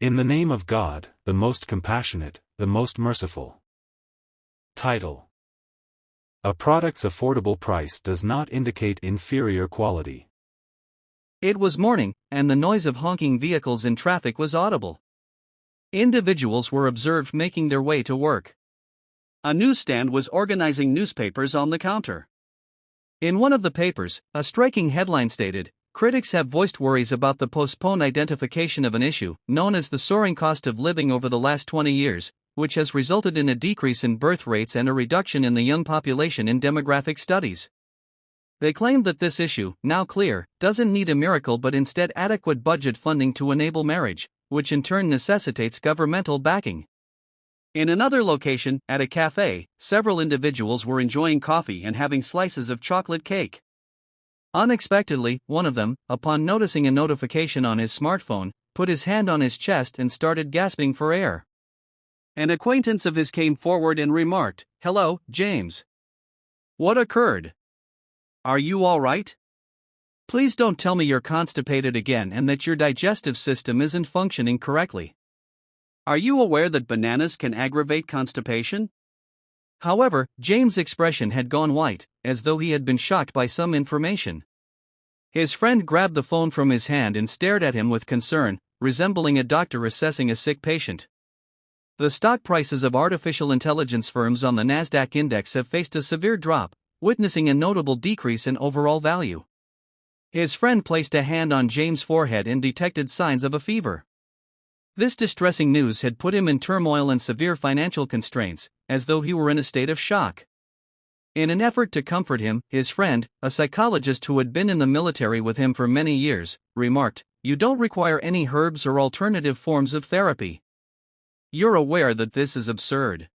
In the name of God, the most compassionate, the most merciful. Title: A product's affordable price does not indicate inferior quality. It was morning, and the noise of honking vehicles in traffic was audible. Individuals were observed making their way to work. A newsstand was organizing newspapers on the counter. In one of the papers, a striking headline stated, "Critics have voiced worries about the postponed identification of an issue known as the soaring cost of living over the last 20 years, which has resulted in a decrease in birth rates and a reduction in the young population in demographic studies." They claimed that this issue, now clear, doesn't need a miracle but instead adequate budget funding to enable marriage, which in turn necessitates governmental backing. In another location, at a cafe, several individuals were enjoying coffee and having slices of chocolate cake. Unexpectedly, one of them, upon noticing a notification on his smartphone, put his hand on his chest and started gasping for air. An acquaintance of his came forward and remarked, "Hello, James. What occurred? Are you all right? Please don't tell me you're constipated again and that your digestive system isn't functioning correctly. Are you aware that bananas can aggravate constipation?" However, James' expression had gone white, as though he had been shocked by some information. His friend grabbed the phone from his hand and stared at him with concern, resembling a doctor assessing a sick patient. The stock prices of artificial intelligence firms on the Nasdaq index have faced a severe drop, witnessing a notable decrease in overall value. His friend placed a hand on James' forehead and detected signs of a fever. This distressing news had put him in turmoil and severe financial constraints, as though he were in a state of shock. In an effort to comfort him, his friend, a psychologist who had been in the military with him for many years, remarked, "You don't require any herbs or alternative forms of therapy. You're aware that this is absurd.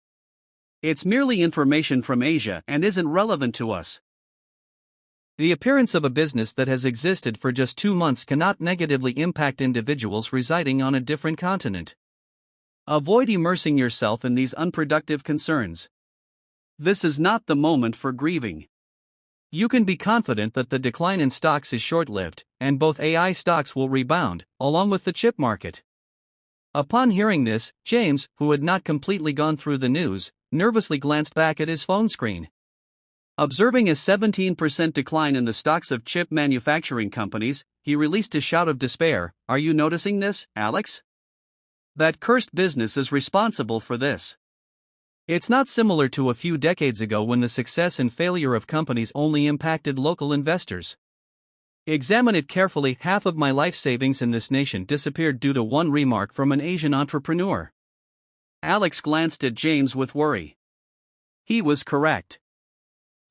It's merely information from Asia and isn't relevant to us." The appearance of a business that has existed for just 2 months cannot negatively impact individuals residing on a different continent. Avoid immersing yourself in these unproductive concerns. This is not the moment for grieving. You can be confident that the decline in stocks is short-lived, and both AI stocks will rebound, along with the chip market. Upon hearing this, James, who had not completely gone through the news, nervously glanced back at his phone screen. Observing a 17% decline in the stocks of chip manufacturing companies, he released a shout of despair. "Are you noticing this, Alex? That cursed business is responsible for this. It's not similar to a few decades ago when the success and failure of companies only impacted local investors. Examine it carefully. Half of my life savings in this nation disappeared due to one remark from an Asian entrepreneur." Alex glanced at James with worry. He was correct.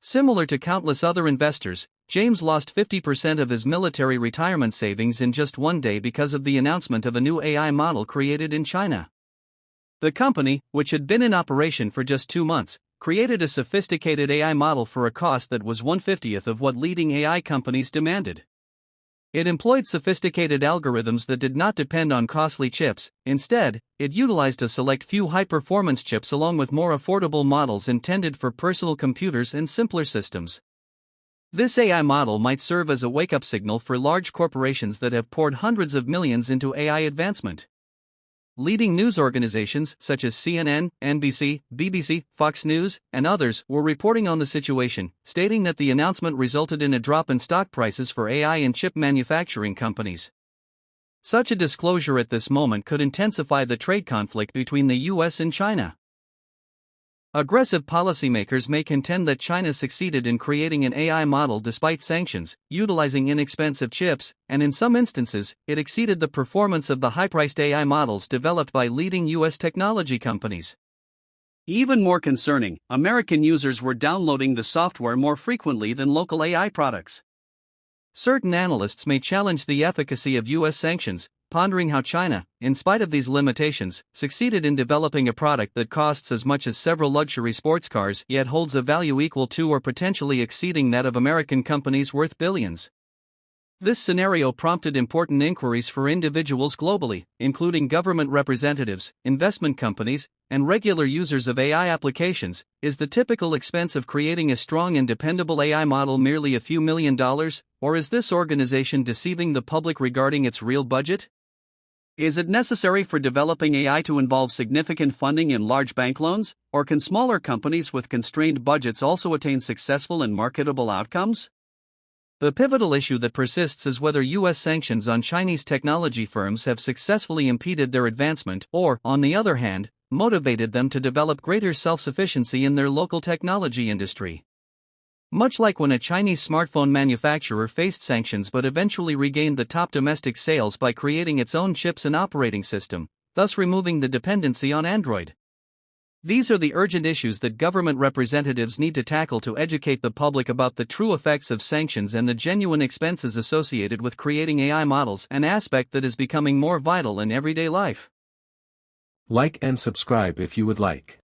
Similar to countless other investors, James lost 50% of his military retirement savings in just one day because of the announcement of a new AI model created in China. The company, which had been in operation for just 2 months, created a sophisticated AI model for a cost that was 1/50th of what leading AI companies demanded. It employed sophisticated algorithms that did not depend on costly chips. Instead, it utilized a select few high-performance chips along with more affordable models intended for personal computers and simpler systems. This AI model might serve as a wake-up signal for large corporations that have poured hundreds of millions into AI advancement. Leading news organizations such as CNN, NBC, BBC, Fox News, and others were reporting on the situation, stating that the announcement resulted in a drop in stock prices for AI and chip manufacturing companies. Such a disclosure at this moment could intensify the trade conflict between the US and China. Aggressive policymakers may contend that China succeeded in creating an AI model despite sanctions, utilizing inexpensive chips, and in some instances, it exceeded the performance of the high-priced AI models developed by leading US technology companies. Even more concerning, American users were downloading the software more frequently than local AI products. Certain analysts may challenge the efficacy of US sanctions, pondering how China, in spite of these limitations, succeeded in developing a product that costs as much as several luxury sports cars yet holds a value equal to or potentially exceeding that of American companies worth billions. This scenario prompted important inquiries for individuals globally, including government representatives, investment companies, and regular users of AI applications. Is the typical expense of creating a strong and dependable AI model merely a few $1 million, or is this organization deceiving the public regarding its real budget? Is it necessary for developing AI to involve significant funding in large bank loans, or can smaller companies with constrained budgets also attain successful and marketable outcomes? The pivotal issue that persists is whether U.S. sanctions on Chinese technology firms have successfully impeded their advancement or, on the other hand, motivated them to develop greater self-sufficiency in their local technology industry. Much like when a Chinese smartphone manufacturer faced sanctions but eventually regained the top domestic sales by creating its own chips and operating system, thus removing the dependency on Android. These are the urgent issues that government representatives need to tackle to educate the public about the true effects of sanctions and the genuine expenses associated with creating AI models, an aspect that is becoming more vital in everyday life. Like and subscribe if you would like.